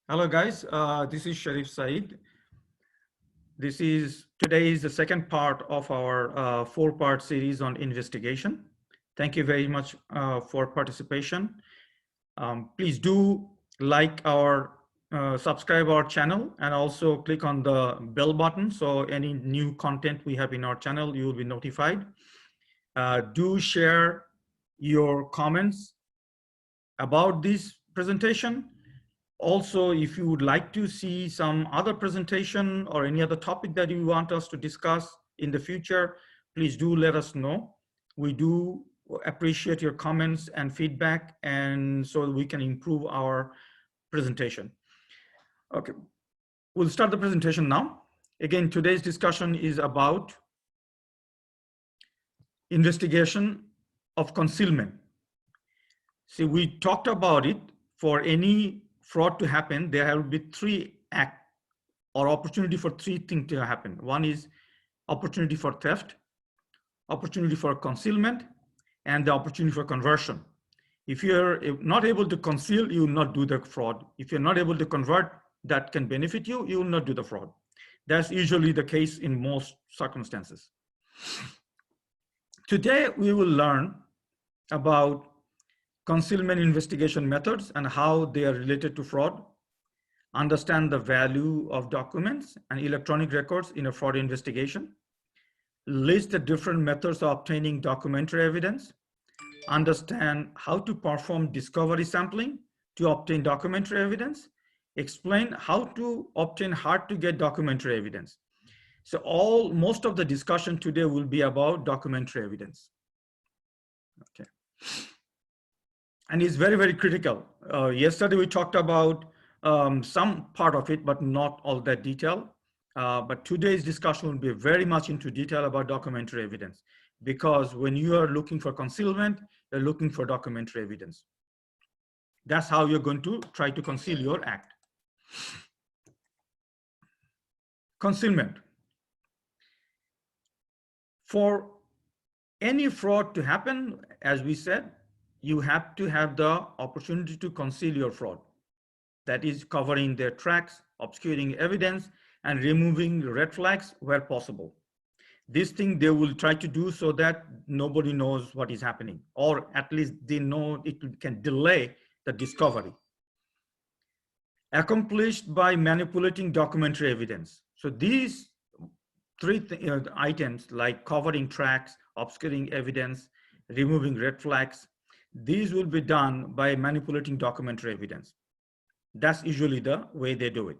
Hello guys, this is Sharif Saeed. Today is the second part of our four-part series on investigation. Thank you very much for participation. Please do like subscribe our channel and also click on the bell button. So any new content we have in our channel, you will be notified. Do share your comments about this presentation. Also, if you would like to see some other presentation or any other topic that you want us to discuss in the future, please do let us know. We do appreciate your comments and feedback, and so we can improve our presentation. Okay, we'll start the presentation now. Again, today's discussion is about investigation of concealment. See, we talked about it. For any fraud to happen, there will be three acts or opportunity for three things to happen. One is opportunity for theft, opportunity for concealment, and the opportunity for conversion. If you're not able to conceal, you will not do the fraud. If you're not able to convert, that can benefit you, you will not do the fraud. That's usually the case in most circumstances. Today, we will learn about concealment investigation methods and how they are related to fraud, understand the value of documents and electronic records in a fraud investigation, list the different methods of obtaining documentary evidence, understand how to perform discovery sampling to obtain documentary evidence, explain how to obtain hard to get documentary evidence. So most of the discussion today will be about documentary evidence. Okay. And it's very, very critical. Yesterday we talked about some part of it, but not all that detail. But today's discussion will be very much into detail about documentary evidence, because when you are looking for concealment, you're looking for documentary evidence. That's how you're going to try to conceal your act. Concealment. For any fraud to happen, as we said, you have to have the opportunity to conceal your fraud. That is covering their tracks, obscuring evidence, and removing red flags where possible. This thing they will try to do so that nobody knows what is happening, or at least they know it can delay the discovery. Accomplished by manipulating documentary evidence. So these three items, like covering tracks, obscuring evidence, removing red flags, these will be done by manipulating documentary evidence. That's usually the way they do it.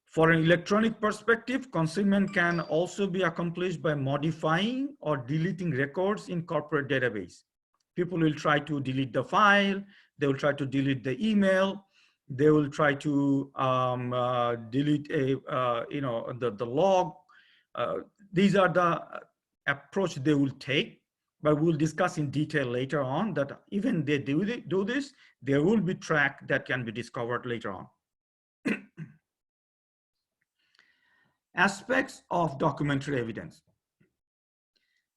For an electronic perspective, concealment can also be accomplished by modifying or deleting records in corporate database. People will try to delete the file, they will try to delete the email, they will try to delete the log. These are the approach they will take. But we'll discuss in detail later on that even they do this, there will be track that can be discovered later on. Aspects of documentary evidence.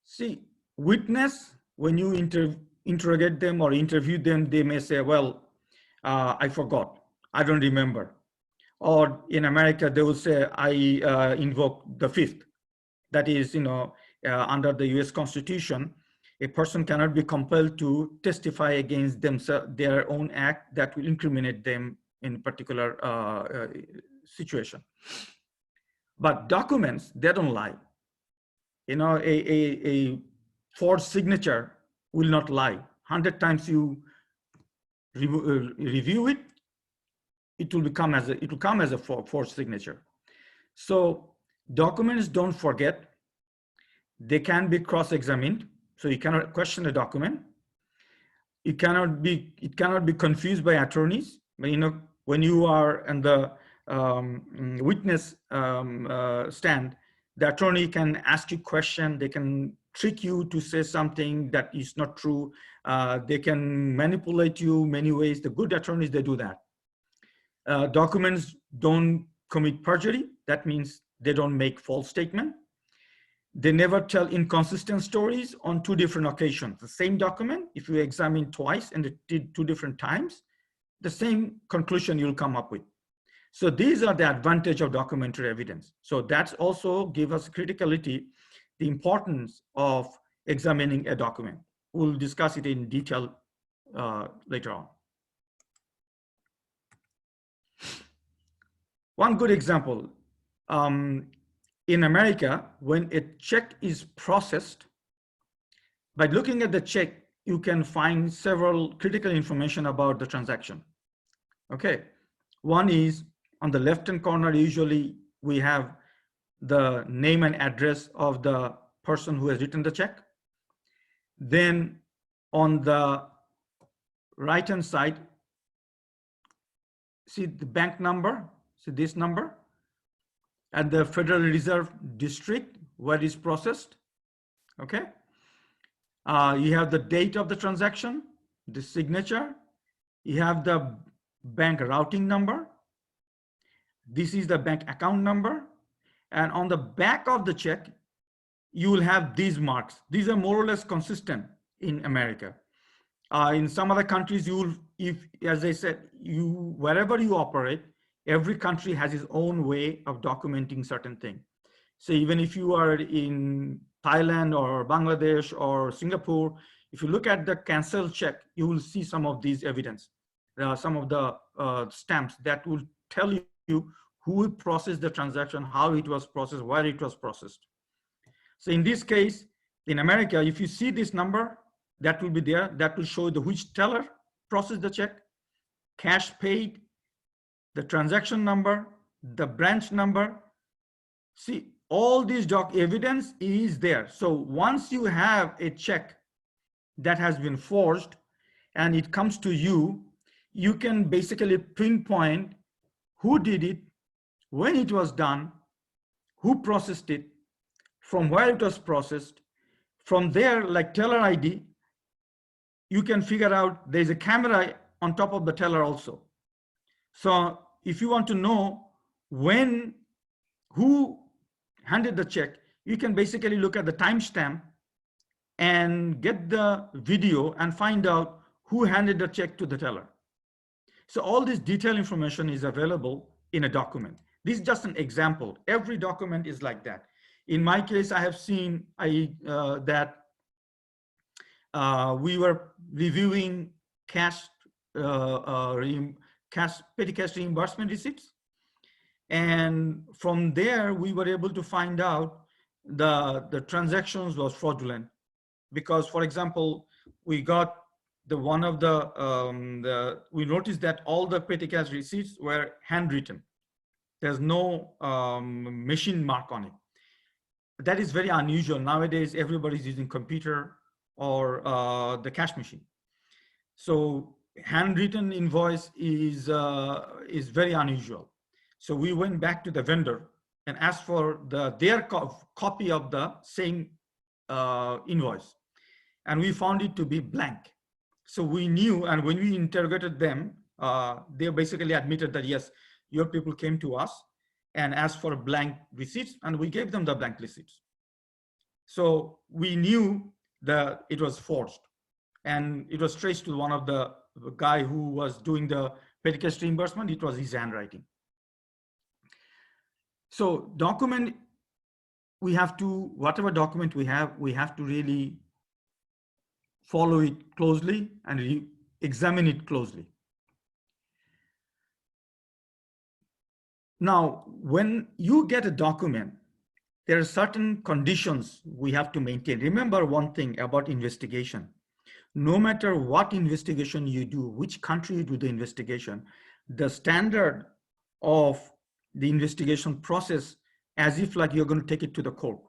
See, witness, when you interrogate them or interview them, they may say, well, I forgot, I don't remember. Or in America, they will say, I invoke the fifth. That is, under the US Constitution, a person cannot be compelled to testify against their own act that will incriminate them in a particular situation. But documents, they don't lie. A forged signature will not lie. 100 times you review it, it will come as a forged signature. So documents don't forget. They can be cross-examined. So you cannot question a document. It cannot be confused by attorneys. But when you are in the witness stand, the attorney can ask you question. They can trick you to say something that is not true. They can manipulate you many ways. The good attorneys, they do that. Documents don't commit perjury. That means they don't make false statement. They never tell inconsistent stories on two different occasions. The same document, if you examine twice and two different times, the same conclusion you'll come up with. So these are the advantage of documentary evidence. So that's also give us criticality, the importance of examining a document. We'll discuss it in detail later on. One good example, in America, when a check is processed, by looking at the check, you can find several critical information about the transaction. Okay, one is on the left-hand corner, usually we have the name and address of the person who has written the check. Then on the right-hand side, see the bank number, see this number, and the Federal Reserve District where it is processed, okay? You have the date of the transaction, the signature, you have the bank routing number, this is the bank account number, and on the back of the check, you will have these marks. These are more or less consistent in America. In some other countries, you will, as I said, wherever you operate, every country has its own way of documenting certain things. So even if you are in Thailand or Bangladesh or Singapore, if you look at the cancel check, you will see some of these evidence. There are some of the stamps that will tell you who processed the transaction, how it was processed, where it was processed. So in this case, in America, if you see this number, that will be there. That will show the which teller processed the check, cash paid, the transaction number, the branch number. See, all these evidence is there. So once you have a check that has been forged and it comes to you, you can basically pinpoint who did it, when it was done, who processed it, from where it was processed. From there, like teller ID, you can figure out there's a camera on top of the teller also. So if you want to know who handed the check, you can basically look at the timestamp and get the video and find out who handed the check to the teller. So all this detailed information is available in a document. This is just an example. Every document is like that. In my case, I have seen that we were reviewing petty cash reimbursement receipts. And from there, we were able to find out the transactions was fraudulent. Because, for example, we got we noticed that all the petty cash receipts were handwritten. There's no machine mark on it. That is very unusual. Nowadays, everybody's using computer or the cash machine. So handwritten invoice is very unusual. So we went back to the vendor and asked for their copy of the same invoice. And we found it to be blank. So we knew, and when we interrogated them, they basically admitted that, yes, your people came to us and asked for blank receipts, and we gave them the blank receipts. So we knew that it was forged, and it was traced to one of the guy who was doing the petty cash reimbursement. It was his handwriting. So document, whatever document we have to really follow it closely and examine it closely. Now, when you get a document, there are certain conditions we have to maintain. Remember one thing about investigation. No matter what investigation you do, which country you do the investigation, the standard of the investigation process, as if like you're going to take it to the court.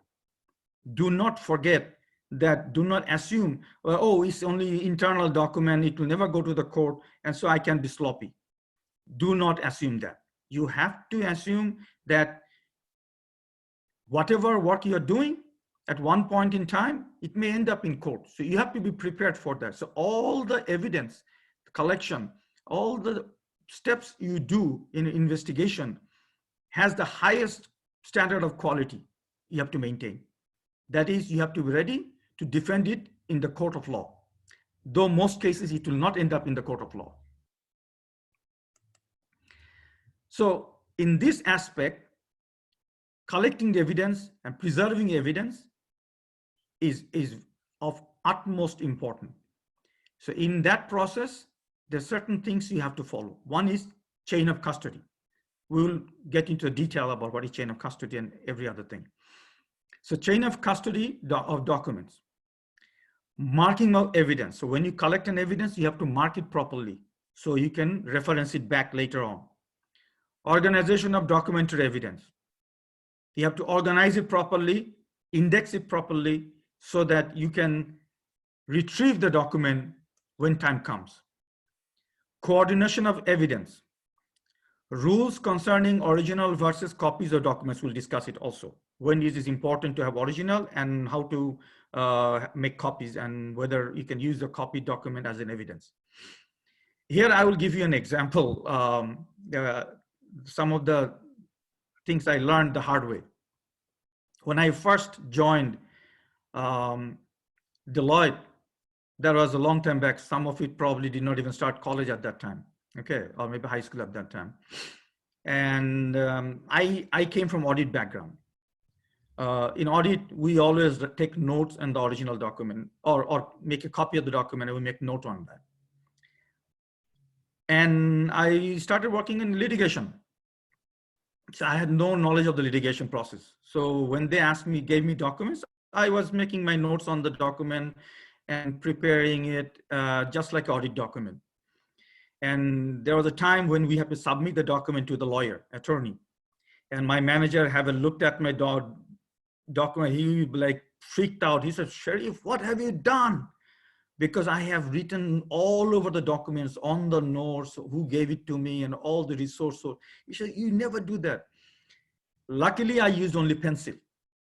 Do not forget that, do not assume, well, oh, it's only internal document, it will never go to the court, and so I can be sloppy. Do not assume that. You have to assume that whatever work you're doing, at one point in time, it may end up in court. So you have to be prepared for that. So all the evidence collection, all the steps you do in an investigation has the highest standard of quality you have to maintain. That is, you have to be ready to defend it in the court of law. Though most cases, it will not end up in the court of law. So in this aspect, collecting evidence and preserving evidence is of utmost importance. So in that process, there's certain things you have to follow. One is chain of custody. We will get into detail about what is chain of custody and every other thing. So chain of custody of documents. Marking of evidence. So when you collect an evidence, you have to mark it properly so you can reference it back later on. Organization of documentary evidence. You have to organize it properly, index it properly so that you can retrieve the document when time comes. Coordination of evidence. Rules concerning original versus copies of documents, we'll discuss it also. When it is important to have original and how to make copies and whether you can use the copied document as an evidence. Here I will give you an example. Some of the things I learned the hard way. When I first joined Deloitte, that was a long time back. Some of it probably did not even start college at that time. Okay, or maybe high school at that time. And I came from audit background. In audit, we always take notes on the original document or make a copy of the document and we make note on that. And I started working in litigation. So I had no knowledge of the litigation process. So when they asked me, gave me documents, I was making my notes on the document and preparing it just like audit document. And there was a time when we had to submit the document to the lawyer, attorney. And my manager having looked at my document, he like freaked out. He said, "Sheriff, what have you done?" Because I have written all over the documents on the notes, who gave it to me and all the resources. He said, "You never do that." Luckily, I used only pencil.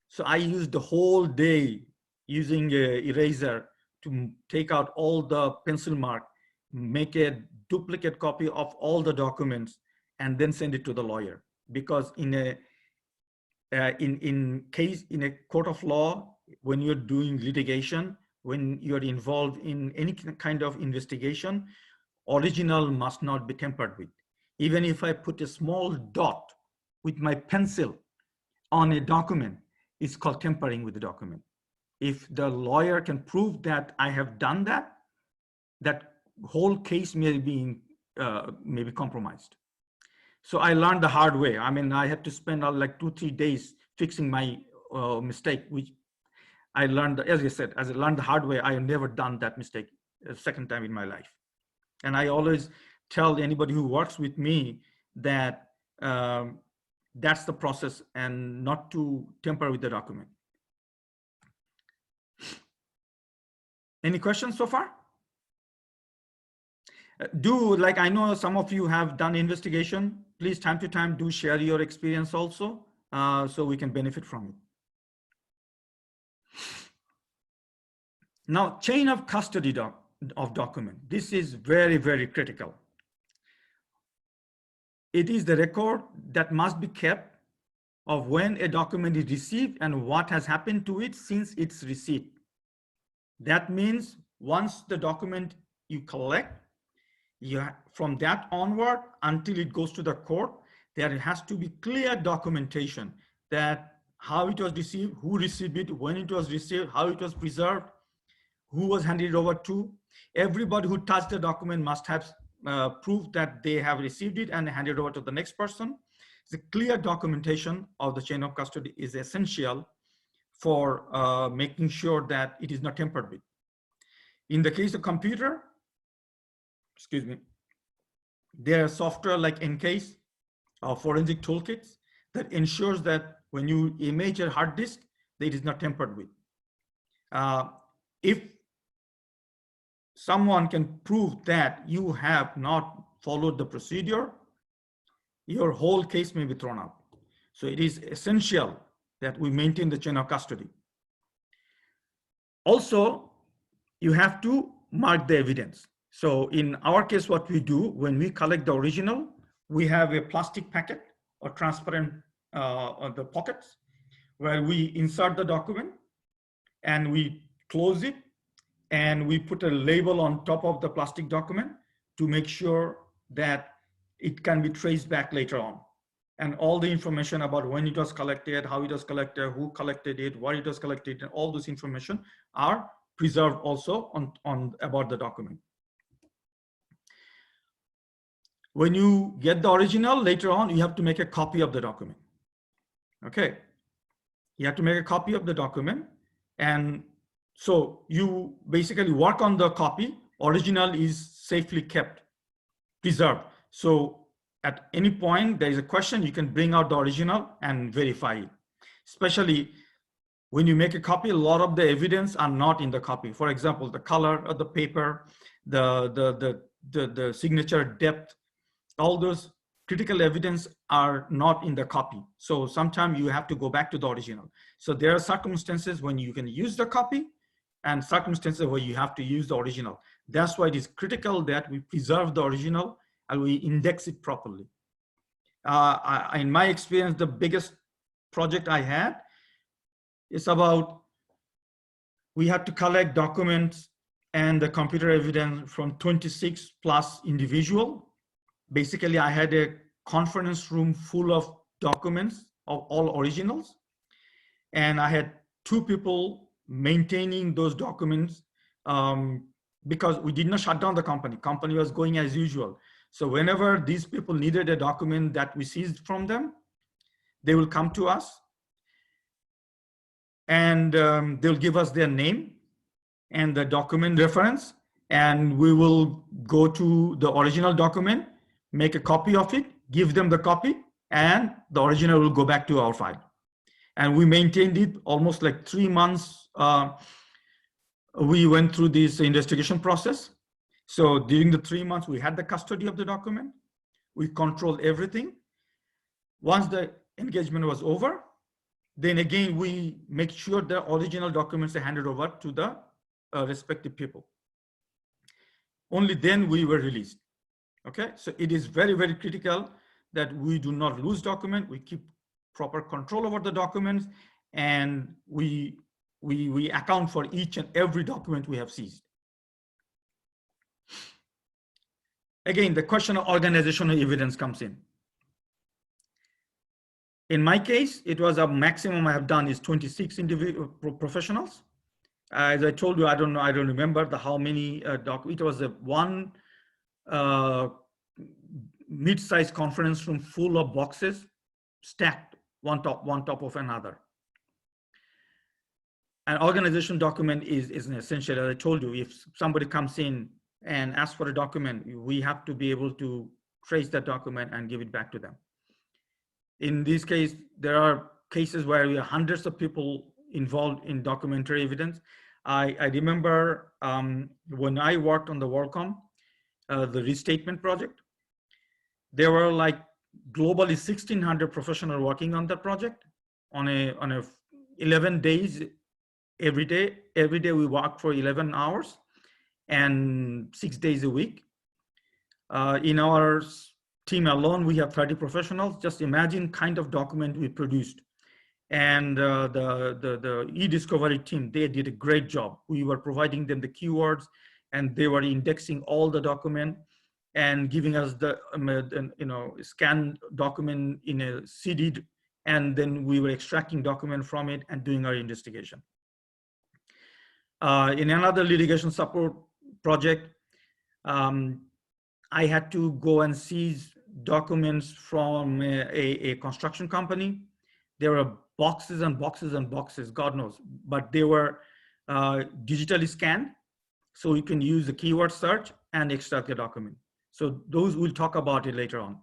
So I used the whole day using an eraser to take out all the pencil mark, make a duplicate copy of all the documents, and then send it to the lawyer. Because in a court of law, when you're doing litigation, when you're involved in any kind of investigation, original must not be tampered with. Even if I put a small dot with my pencil on a document, it's called tampering with the document. If the lawyer can prove that I have done that, that whole case may be compromised. So I learned the hard way. I mean, I had to spend like 2-3 days fixing my mistake, which I learned, as I said, as I learned the hard way, I have never done that mistake a second time in my life. And I always tell anybody who works with me that that's the process and not to tamper with the document. Any questions so far? I know some of you have done investigation. Please, time to time, do share your experience also, so we can benefit from it. Now, chain of custody of document. This is very, very critical. It is the record that must be kept of when a document is received and what has happened to it since its receipt. That means once the document you collect, from that onward until it goes to the court, there has to be clear documentation that how it was received, who received it, when it was received, how it was preserved, who was handed over to. Everybody who touched the document must have proof that they have received it and handed over to the next person. The clear documentation of the chain of custody is essential for making sure that it is not tampered with. In the case of computer, there are software like Encase or forensic toolkits that ensures that when you image a hard disk, that it is not tampered with. If someone can prove that you have not followed the procedure, your whole case may be thrown out. So it is essential that we maintain the chain of custody. Also, you have to mark the evidence. So in our case, what we do when we collect the original, we have a plastic packet or transparent on the pockets where we insert the document and we close it and we put a label on top of the plastic document to make sure that it can be traced back later on. and all the information about when it was collected, how it was collected, who collected it, what it was collected, and all those information are preserved also on about the document. When you get the original, later on, you have to make a copy of the document. Okay. You have to make a copy of the document. And so you basically work on the copy. Original is safely kept, preserved. So at any point there is a question, you can bring out the original and verify it. Especially when you make a copy, a lot of the evidence are not in the copy. For example, the color of the paper, the signature depth, all those critical evidence are not in the copy. So sometimes you have to go back to the original. So there are circumstances when you can use the copy and circumstances where you have to use the original. That's why it is critical that we preserve the original and we index it properly. In my experience, the biggest project I had is about, we had to collect documents and the computer evidence from 26 plus individual. Basically, I had a conference room full of documents of all originals. And I had 2 people maintaining those documents because we did not shut down the company. Company was going as usual. So whenever these people needed a document that we seized from them, they will come to us and they'll give us their name and the document reference. And we will go to the original document, make a copy of it, give them the copy, and the original will go back to our file. And we maintained it almost like 3 months. We went through this investigation process. So during the 3 months, we had the custody of the document. We controlled everything. Once the engagement was over, then again, we make sure the original documents are handed over to the respective people. Only then we were released. Okay, so it is very, very critical that we do not lose document. We keep proper control over the documents, and we account for each and every document we have seized. Again, the question of organizational evidence comes in. In my case, it was a maximum I have done is 26 individual professionals. As I told you, I don't remember how many it was a one mid-sized conference room full of boxes stacked one top of another. An organization document is an essential. As I told you, if somebody comes in and asks for a document, we have to be able to trace that document and give it back to them. In this case, there are cases where we have hundreds of people involved in documentary evidence. I remember when I worked on the WorldCom, the restatement project, there were like globally 1,600 professionals working on that project on a 11 days. Every day we work for 11 hours and 6 days a week. In our team alone, we have 30 professionals. Just imagine kind of document we produced. And the e-discovery team, they did a great job. We were providing them the keywords and they were indexing all the document and giving us the scanned document in a CD, and then we were extracting document from it and doing our investigation. In another litigation support project, I had to go and seize documents from a construction company. There were boxes and boxes and boxes, God knows, but they were digitally scanned. So you can use the keyword search and extract the document. So those, we'll talk about it later on.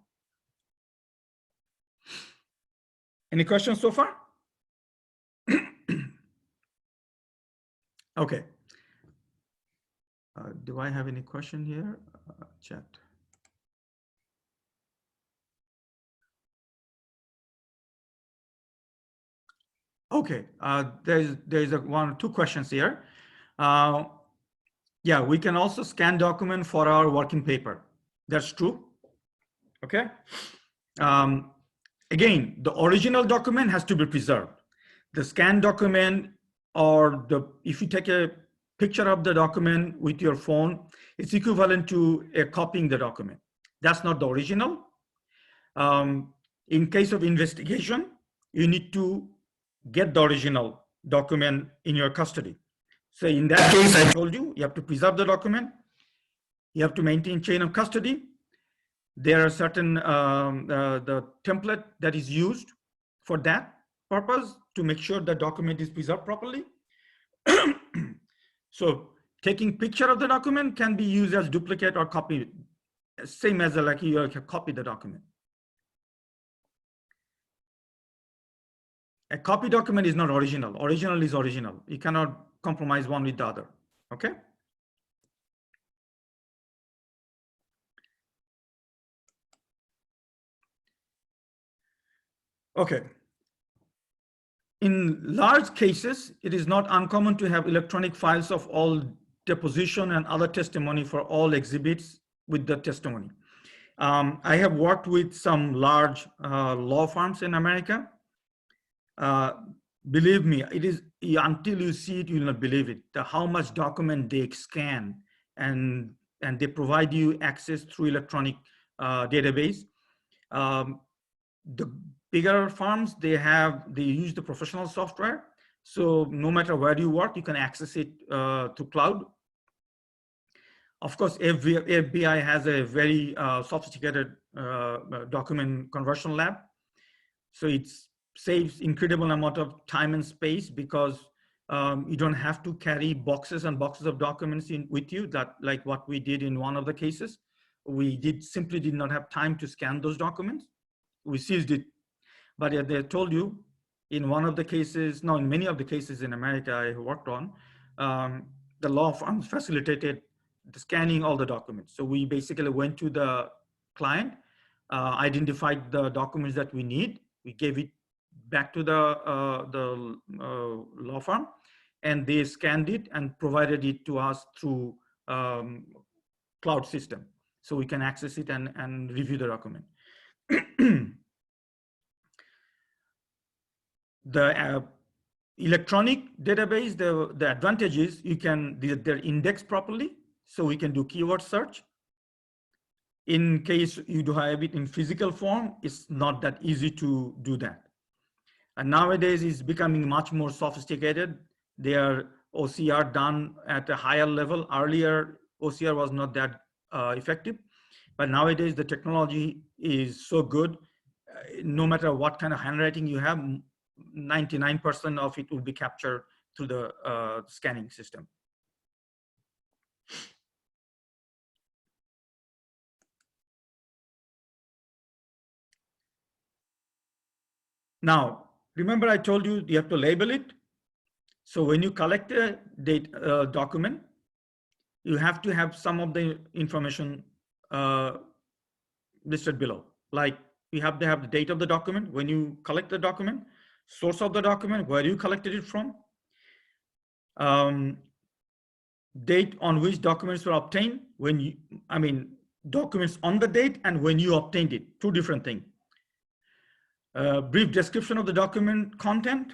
Any questions so far? Okay. Do I have any question here? Chat. Okay, there's one or two questions here. Yeah, we can also scan document for our working paper. That's true. Okay. Again, the original document has to be preserved. The scanned document, or if you take a picture of the document with your phone, it's equivalent to copying the document. That's not the original. In case of investigation, you need to get the original document in your custody. So in that case, I told you, you have to preserve the document. You have to maintain chain of custody. There are certain, the template that is used for that purpose to make sure the document is preserved properly. So taking picture of the document can be used as duplicate or copy, same as like you can copy the document. A copy document is not original. Original is original. You cannot compromise one with the other. Okay. Okay. In large cases, it is not uncommon to have electronic files of all deposition and other testimony for all exhibits with the testimony. I have worked with some large law firms in America. Believe me, it is until you see it, you will not believe it. How much document they scan and they provide you access through electronic database. The bigger firms, they use the professional software. So no matter where you work, you can access it through cloud. Of course, FBI has a very sophisticated document conversion lab. So it saves incredible amount of time and space because you don't have to carry boxes and boxes of documents with you, that like what we did in one of the cases. We simply did not have time to scan those documents. We seized it. But they told you in one of the cases, no, in many of the cases in America I worked on, the law firms facilitated the scanning all the documents. So we basically went to the client, identified the documents that we need. We gave it back to the law firm, and they scanned it and provided it to us through cloud system. So we can access it and review the document. The electronic database, the advantage is they're indexed properly, so we can do keyword search. In case you do have it in physical form, it's not that easy to do that. And nowadays it's becoming much more sophisticated. They are OCR done at a higher level. Earlier, OCR was not that effective, but nowadays the technology is so good. No matter what kind of handwriting you have, 99% of it will be captured through the scanning system. Now, remember I told you you have to label it. So when you collect a document, you have to have some of the information listed below. Like you have to have the date of the document when you collect the document, source of the document, where you collected it from, date on which documents were obtained, documents on the date and when you obtained it, two different things. Brief description of the document content,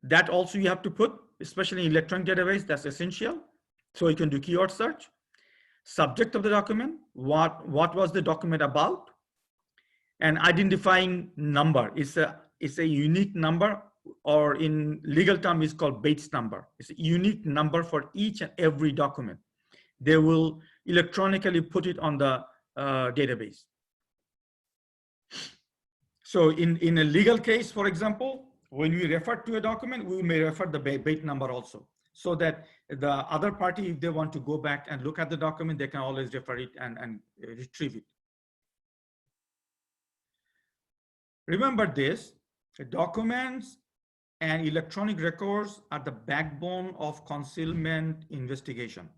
that also you have to put, especially in electronic database, that's essential. So you can do keyword search. Subject of the document, what was the document about, and identifying number. It's a unique number, or in legal term is called Bates number. It's a unique number for each and every document. They will electronically put it on the database. So in a legal case, for example, when we refer to a document, we may refer the Bates number also, so that the other party, if they want to go back and look at the document, they can always refer it and retrieve it. Remember this, documents and electronic records are the backbone of concealment investigation,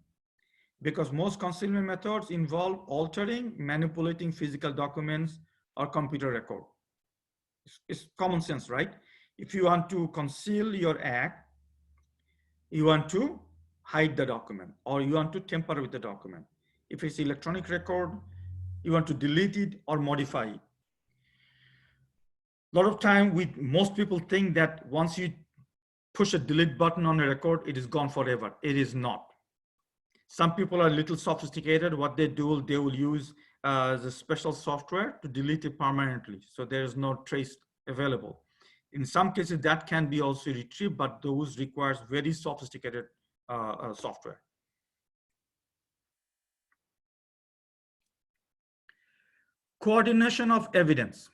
because most concealment methods involve altering, manipulating physical documents or computer record. It's common sense, right? If you want to conceal your act, you want to hide the document, or you want to tamper with the document. If it's electronic record, you want to delete it or modify it. A lot of time, most people think that once you push a delete button on a record, it is gone forever. It is not. Some people are a little sophisticated. What they do, they will use the special software to delete it permanently. So there is no trace available. In some cases that can be also retrieved, but those requires very sophisticated software. Coordination of evidence.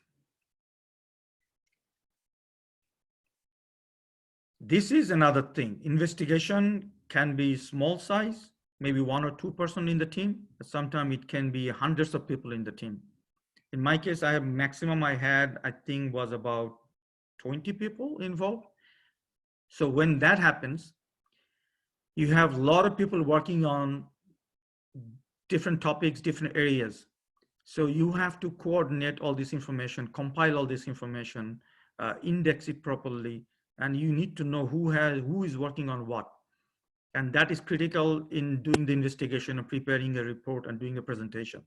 This is another thing. Investigation can be small size, maybe 1 or 2 person in the team. Sometimes it can be hundreds of people in the team. In my case, I have maximum I had, I think was about 20 people involved. So when that happens, you have a lot of people working on different topics, different areas. So you have to coordinate all this information, compile all this information, index it properly, and you need to know who is working on what. And that is critical in doing the investigation and preparing a report and doing a presentation.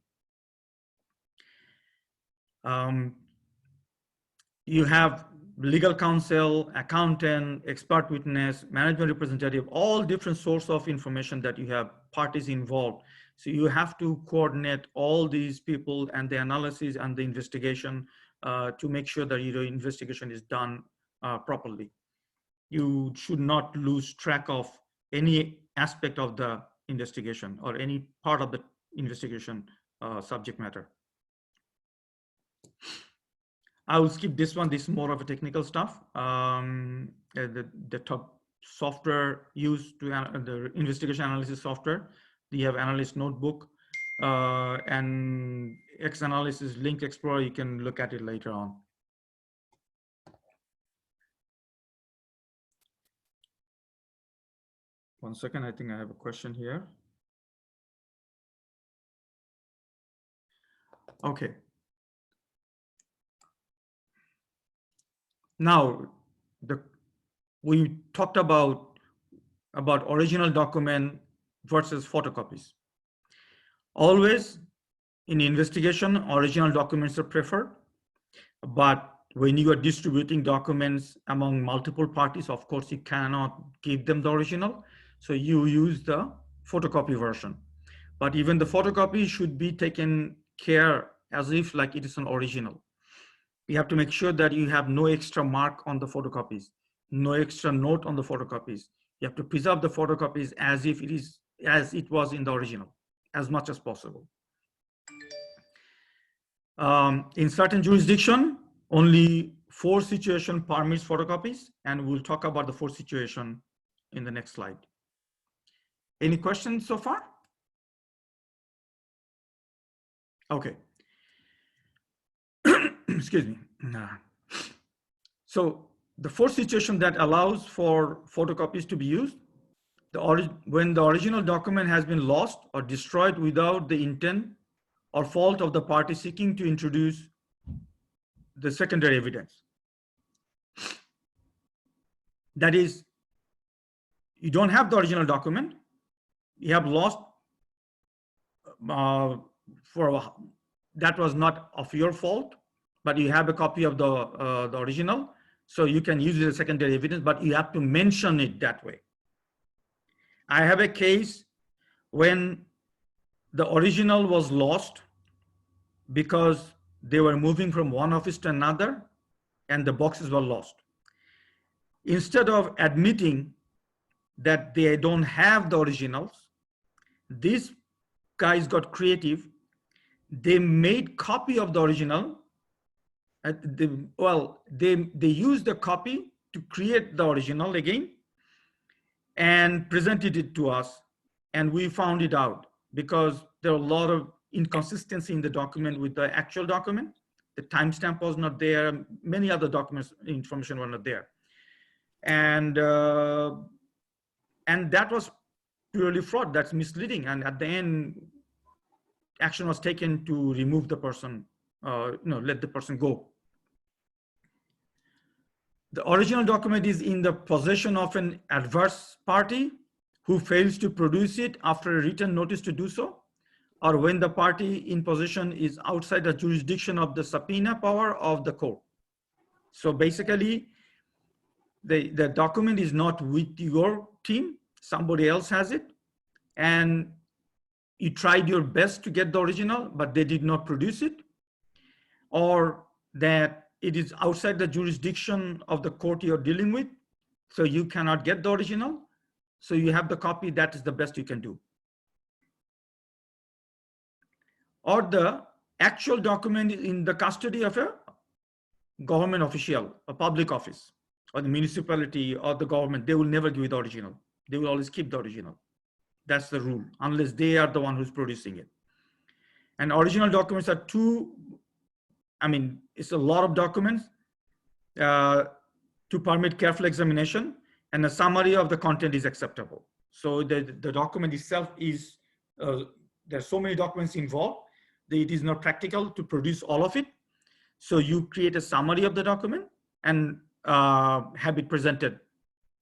You have legal counsel, accountant, expert witness, management representative, all different sources of information that you have parties involved. So you have to coordinate all these people and the analysis and the investigation to make sure that your investigation is done properly. You should not lose track of any aspect of the investigation or any part of the investigation subject matter. I will skip this one. This is more of a technical stuff. The top software used to the investigation analysis software. You have analyst notebook and X analysis link explorer. You can look at it later on. One second. I think I have a question here. Okay. Now, we talked about original document versus photocopies. Always in investigation, original documents are preferred, but when you are distributing documents among multiple parties, of course, you cannot give them the original. So you use the photocopy version. But even the photocopy should be taken care as if like it is an original. You have to make sure that you have no extra mark on the photocopies, no extra note on the photocopies. You have to preserve the photocopies as if it was in the original, as much as possible. In certain jurisdiction, only 4 situation permits photocopies, and we'll talk about the 4 situation in the next slide. Any questions so far? Okay. Excuse me. So the 4 situation that allows for photocopies to be used, when the original document has been lost or destroyed without the intent or fault of the party seeking to introduce the secondary evidence. That is, you don't have the original document, you have lost that was not of your fault, but you have a copy of the original, so you can use it as secondary evidence, but you have to mention it that way. I have a case when the original was lost because they were moving from one office to another and the boxes were lost. Instead of admitting that they don't have the originals, these guys got creative. They made copy of the original. They used the copy to create the original again and presented it to us, and we found it out because there are a lot of inconsistency in the document with the actual document. The timestamp was not there. Many other documents information were not there, and that was purely fraud. That's misleading. And at the end, action was taken to remove the person, let the person go. The original document is in the possession of an adverse party who fails to produce it after a written notice to do so, or when the party in possession is outside the jurisdiction of the subpoena power of the court. So basically, the document is not with your team, somebody else has it, and you tried your best to get the original, but they did not produce it, or that it is outside the jurisdiction of the court you're dealing with, so you cannot get the original, so you have the copy, that is the best you can do. Or the actual document is in the custody of a government official, a public office, or the municipality or the government, they will never give you the original. They will always keep the original. That's the rule, unless they are the one who's producing it. And original documents are it's a lot of documents to permit careful examination, and a summary of the content is acceptable. So the document itself is, there's so many documents involved that it is not practical to produce all of it. So you create a summary of the document and have it presented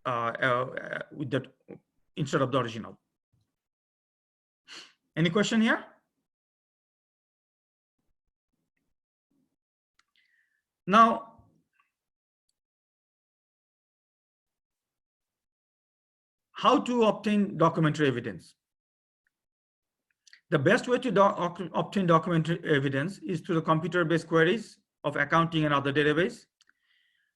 with that instead of the original. Any question here? Now, how to obtain documentary evidence? The best way to obtain documentary evidence is through the computer-based queries of accounting and other database.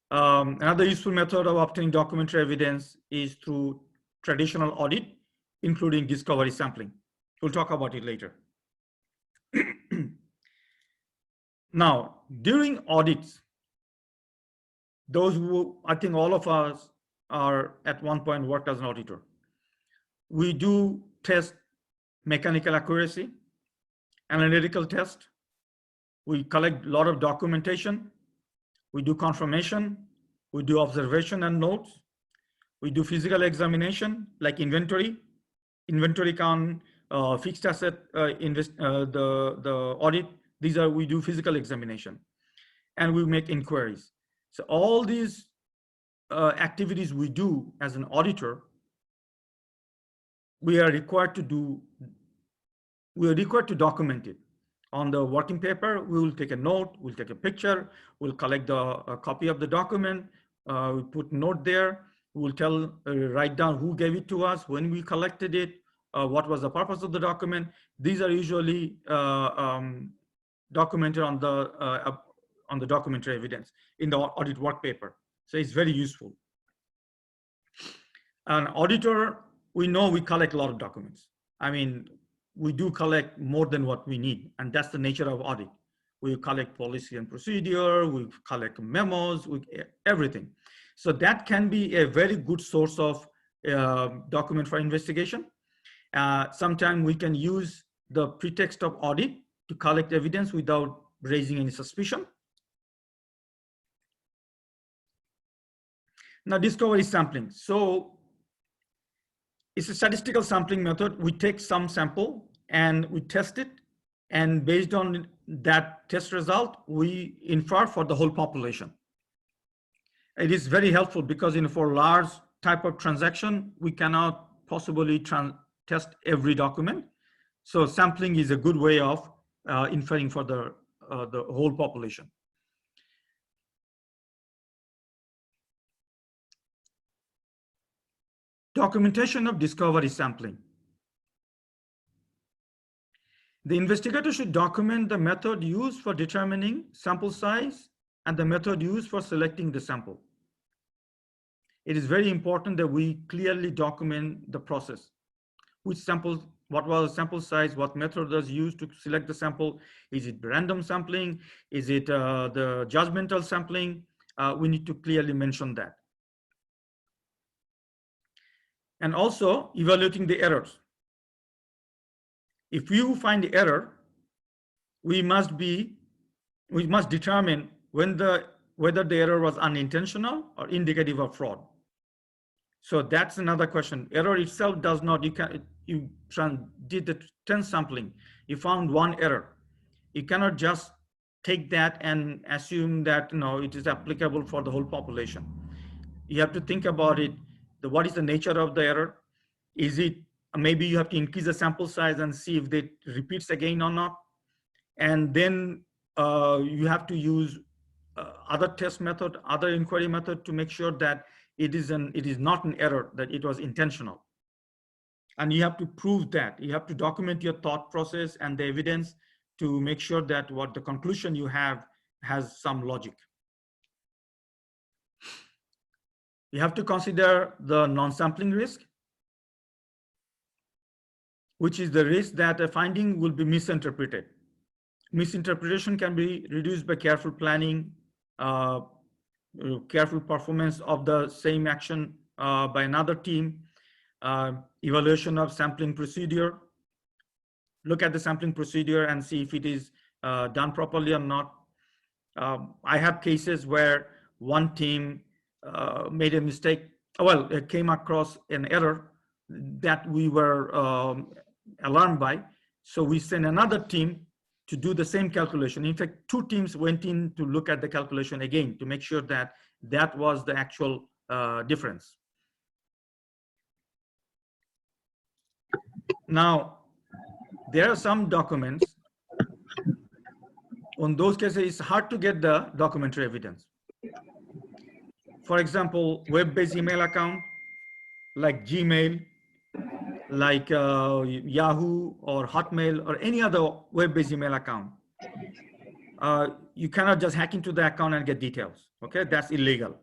Another useful method of obtaining documentary evidence is through traditional audit, including discovery sampling. We'll talk about it later. Now, during audits, those who, I think all of us are at one point worked as an auditor. We do test mechanical accuracy, analytical test. We collect a lot of documentation. We do confirmation. We do observation and notes. We do physical examination like inventory count, fixed asset, the audit. These are, we do physical examination, and we make inquiries. So all these activities we do as an auditor, we are required to document it. On the working paper, we will take a note, we'll take a picture, we'll collect a copy of the document, we put a note there, we'll write down who gave it to us, when we collected it, what was the purpose of the document. These are usually documented on the documentary evidence in the audit work paper. So it's very useful. An auditor, we know we collect a lot of documents. I mean, we do collect more than what we need, and that's the nature of audit. We collect policy and procedure, we collect memos, everything. So that can be a very good source of document for investigation. Sometimes we can use the pretext of audit to collect evidence without raising any suspicion. Now, discovery sampling. So it's a statistical sampling method. We take some sample and we test it, and based on that test result, we infer for the whole population. It is very helpful because for large type of transaction, we cannot possibly test every document. So sampling is a good way of inferring for the whole population. Documentation of discovery sampling. The investigator should document the method used for determining sample size and the method used for selecting the sample. It is very important that we clearly document the process. Which samples, what was the sample size, what method was used to select the sample? Is it random sampling? Is it the judgmental sampling? We need to clearly mention that. And also evaluating the errors. If you find the error, we must determine whether the error was unintentional or indicative of fraud. So that's another question. Error itself does not, you did the 10 sampling, you found one error. You cannot just take that and assume that it is applicable for the whole population. You have to think about it. What is the nature of the error? Is it, maybe you have to increase the sample size and see if it repeats again or not. And then you have to use other test method, other inquiry method to make sure that it is not an error, that it was intentional. And you have to prove that. You have to document your thought process and the evidence to make sure that what the conclusion you have has some logic. You have to consider the non-sampling risk, which is the risk that a finding will be misinterpreted. Misinterpretation can be reduced by careful planning, careful performance of the same action by another team, evaluation of sampling procedure. Look at the sampling procedure and see if it is done properly or not. I have cases where one team made a mistake. Well, it came across an error that we were alarmed by. So we sent another team to do the same calculation. In fact, two teams went in to look at the calculation again to make sure that that was the actual difference. Now, there are some documents. On those cases, it's hard to get the documentary evidence. For example, web-based email account like Gmail, like Yahoo or Hotmail or any other web-based email account. You cannot just hack into the account and get details. Okay, that's illegal.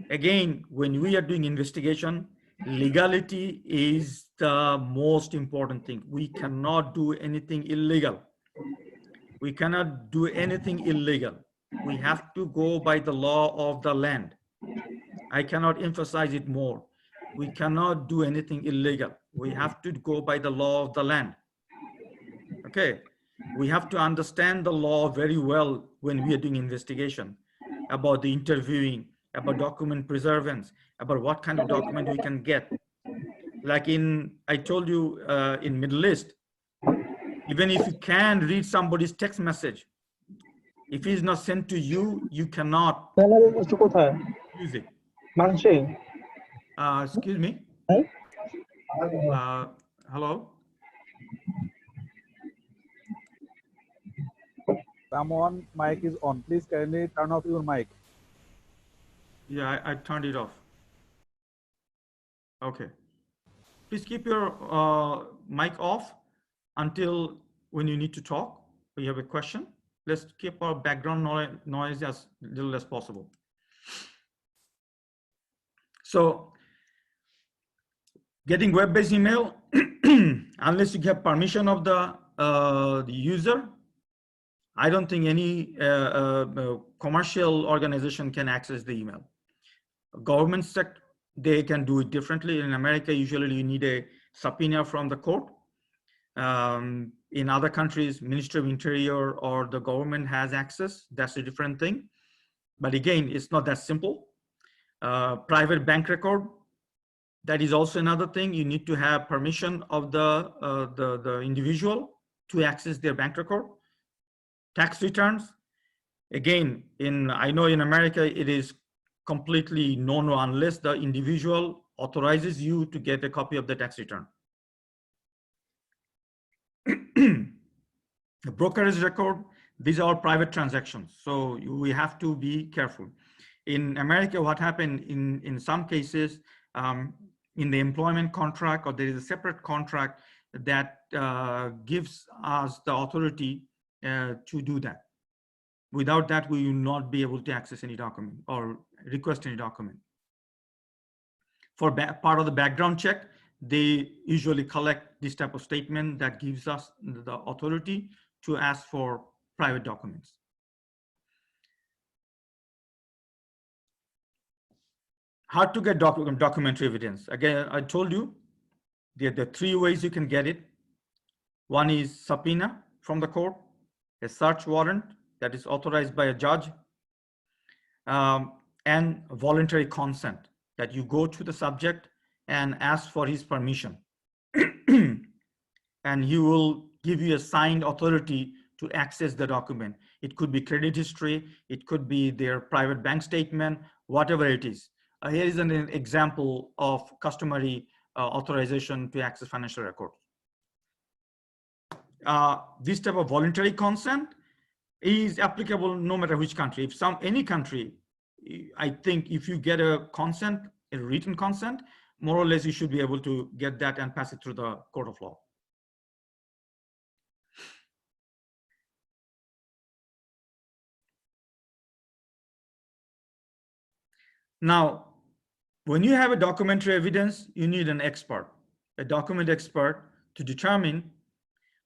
Again, when we are doing investigation, legality is the most important thing. We cannot do anything illegal. We cannot do anything illegal. We have to go by the law of the land. I cannot emphasize it more. We cannot do anything illegal. We have to go by the law of the land. Okay, we have to understand the law very well when we are doing investigation about the interviewing, about document preservance, about what kind of document we can get. Like I told you in Middle East, even if you can read somebody's text message, if it's not sent to you, you cannot use it. Excuse me. Hello. Someone mic is on. Please kindly turn off your mic. Yeah, I turned it off. Okay. Please keep your mic off until when you need to talk or you have a question. Let's keep our background noise as little as possible. So getting web-based email, unless you have permission of the user, I don't think any commercial organization can access the email. Government sector, they can do it differently. In America, usually you need a subpoena from the court. In other countries, Ministry of Interior or the government has access. That's a different thing. But again, it's not that simple. Private bank record, that is also another thing. You need to have permission of the individual to access their bank record. Tax returns, again, I know in America it is completely no unless the individual authorizes you to get a copy of the tax return. The brokerage record, these are all private transactions, so we have to be careful. In America, what happened in some cases, in the employment contract, or there is a separate contract that gives us the authority to do that. Without that, we will not be able to access any document or request any document. For part of the background check, they usually collect this type of statement that gives us the authority to ask for private documents. How to get documentary evidence? Again, I told you there are three ways you can get it. One is subpoena from the court, a search warrant that is authorized by a judge, and voluntary consent, that you go to the subject and ask for his permission. And he will give you a signed authority to access the document. It could be credit history, it could be their private bank statement, whatever it is. Here is an example of customary authorization to access financial records. This type of voluntary consent is applicable no matter which country. If any country, I think if you get a consent, a written consent, more or less you should be able to get that and pass it through the court of law. Now, when you have a documentary evidence, you need an expert, a document expert, to determine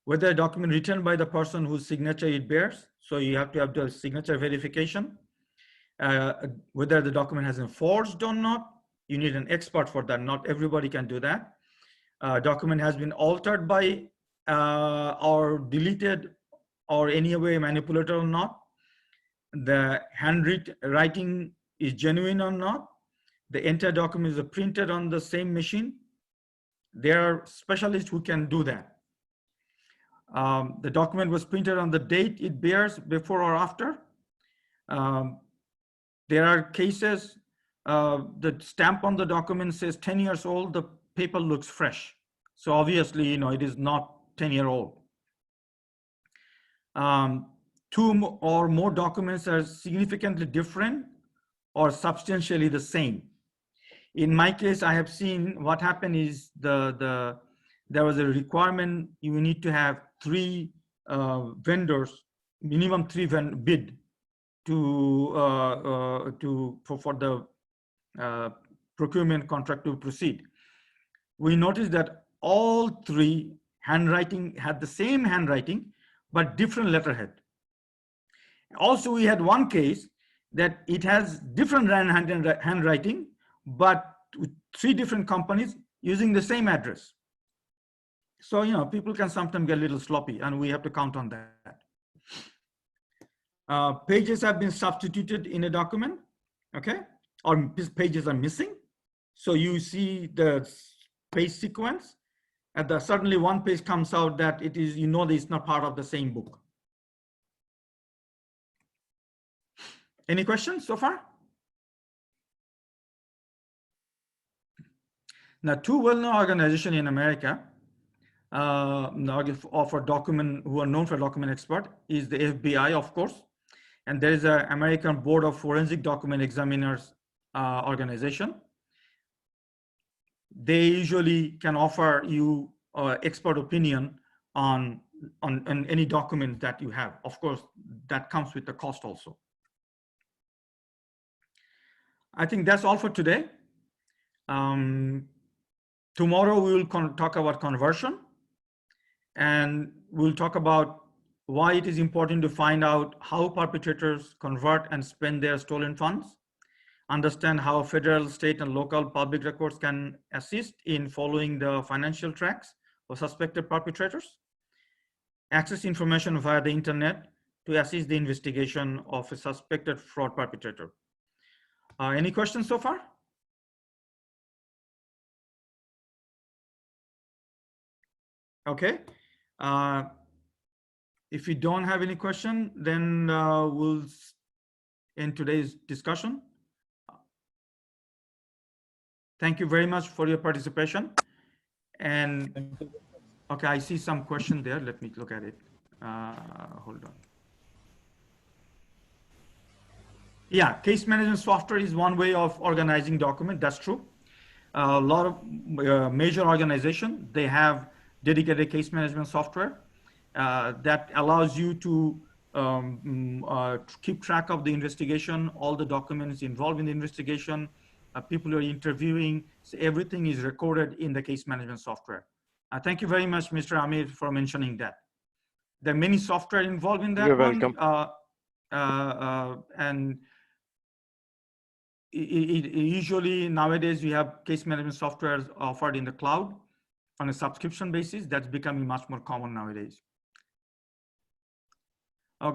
whether a document written by the person whose signature it bears. So you have to have the signature verification. Whether the document has been forged or not, you need an expert for that. Not everybody can do that. Document has been altered by or deleted or any way manipulated or not. The handwriting is genuine or not. The entire document is printed on the same machine. There are specialists who can do that. The document was printed on the date it bears, before or after. There are cases, the stamp on the document says 10 years old, the paper looks fresh. So obviously, it is not 10-year-old. Two or more documents are significantly different or substantially the same. In my case, I have seen what happened is there was a requirement, you need to have 3 vendors, minimum 3 bid for the procurement contract to proceed. We noticed that all 3 handwriting had the same handwriting, but different letterhead. Also, we had one case that it has different handwriting, but with 3 different companies using the same address. So, people can sometimes get a little sloppy, and we have to count on that. Pages have been substituted in a document, okay? Or pages are missing. So you see the page sequence, and suddenly one page comes out that it is, that it's not part of the same book. Any questions so far? Now, 2 well-known organizations in America who are known for document expert is the FBI, of course, and there is an American Board of Forensic Document Examiners organization. They usually can offer you expert opinion on any document that you have. Of course, that comes with the cost also. I think that's all for today. Tomorrow we will talk about conversion, and we'll talk about why it is important to find out how perpetrators convert and spend their stolen funds, understand how federal, state, and local public records can assist in following the financial tracks of suspected perpetrators, access information via the internet to assist the investigation of a suspected fraud perpetrator. Any questions so far? Okay. If you don't have any question, then we'll end today's discussion. Thank you very much for your participation. And okay, I see some question there. Let me look at it. Hold on. Yeah, case management software is one way of organizing document. That's true. A lot of major organizations, they have dedicated case management software that allows you to keep track of the investigation, all the documents involved in the investigation, people you're interviewing. So everything is recorded in the case management software. Thank you very much, Mr. Amir, for mentioning that. There are many software involved in that. You're welcome. And usually nowadays we have case management software offered in the cloud on a subscription basis. That's becoming much more common nowadays.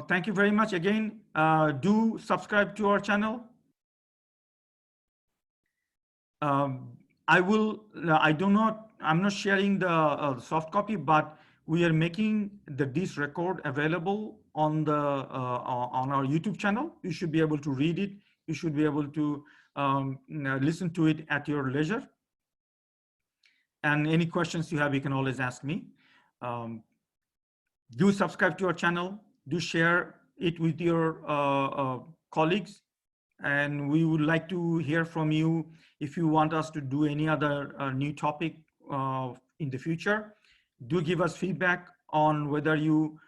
Thank you very much again. Do subscribe to our channel. I'm not sharing the soft copy, but we are making this record available on our YouTube channel. You should be able to read it. You should be able to listen to it at your leisure. And any questions you have, you can always ask me. Do subscribe to our channel. Do share it with your colleagues. And we would like to hear from you if you want us to do any other new topic in the future. Do give us feedback on whether you,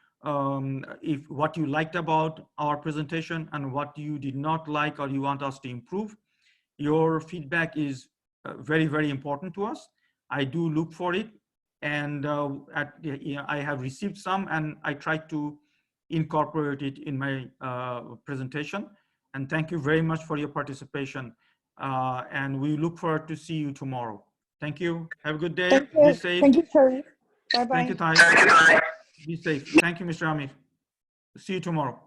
if what you liked about our presentation and what you did not like or you want us to improve. Your feedback is very, very important to us. I do look for it, and I have received some, and I try to incorporate it in my presentation. And thank you very much for your participation. And we look forward to see you tomorrow. Thank you. Have a good day. Thank Be you. safe. Thank you, sir. Bye-bye. Thank you, Ty. Be safe. Thank you, Mr. Amir. See you tomorrow.